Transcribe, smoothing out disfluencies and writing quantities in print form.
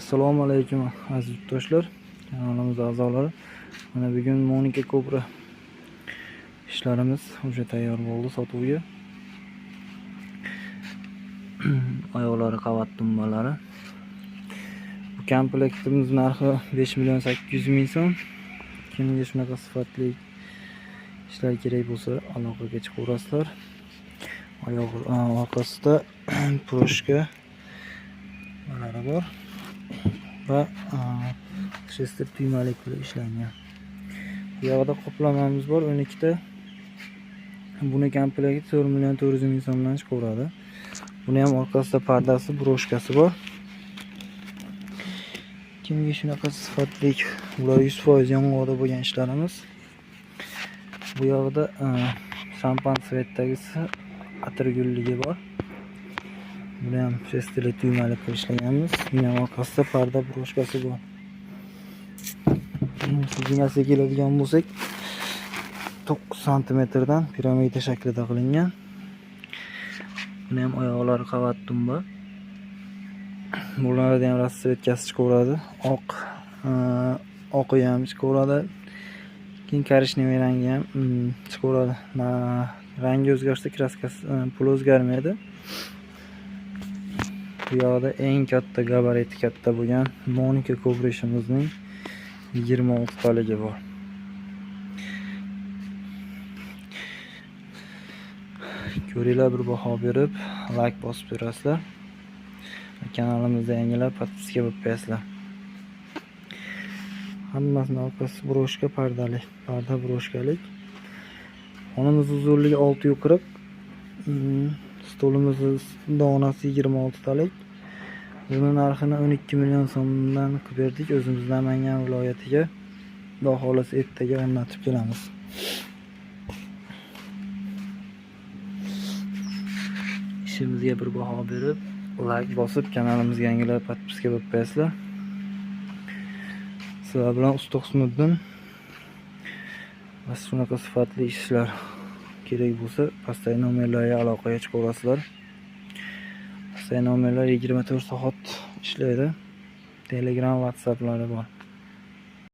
Assalomu alaykum aziz yurtdoshlar, kanalimiz a'zolari. Mana bugun Monika Cobra ishlarimiz уже tayyor bo'ldi sotuvga. Oyoqlari qavat dumbalari. Bu komplektimiz narxi 5.800.000 so'm. Kimga shunaqa sifatli ishlar kerak bo'lsa, aloqaga chiqaverasizlar. Oyoq orqasida proshka bor va shester tuymalik bilan ishlangan. Bu yoqda qoplamamiz bor 12 ta. Buni komplekti 4.400.000 so'mdan chiqaveradi. Buni ham orqasida pardasi, broshkasi bor. Kimga shunaqa sifatli, ular 100% yong'oqda bo'lgan ishlarimiz. Bu yoqda sampan svetdagisi atirgulligi bor. Buni ham shesterli tuymalik qilib ishlaganmiz. Buni ham orqasida parda broshkasi bor. Sizinasiga keladigan bo'lsak, 9 cm dan piramida shaklida qilingan. Buni ham oyoqlari qavat dumba. Bularda ham rasvetkasi chiqaveradi. Oqi ham chiqaveradi. Keyin korishnevoy rangi ham chiqaveradi. Rangi o'zgarsa, kraskasi pul o'zgarmaydi. Bu yoqda eng katta gabariti katta bo'lgan Monika Cobra ishimizning 26 taligi bor. Ko'ringlar, bir baho berib, like bosib berasizlar. Kanalimizda yangilar podpiska bo'lib qo'yasizlar. Hammasini orqasi broshka pardalik, parda broshkalik. Xonamiz uzunligi 6.40. Stolimiz donasi 26 talik. Buni narxini 12 million so'mdan qilib berdik. O'zimiz Namangan viloyatiga, xudo xolasa ertaga o'rnatib kelamiz. Ishimizga bir baho berib, like bosib, kanalimizga yangilar podpiska bo'lib qo'yasizlar. Sizlar bilan Usta Husniddin. Bas shunaqa sifatli ishlar kerak bo'lsa, pastdagi nomerlarga aloqaga chiqaverasizlar. Pastdagi nomerlar 24 soat ishlaydi. Telegram, WhatsApplari bor.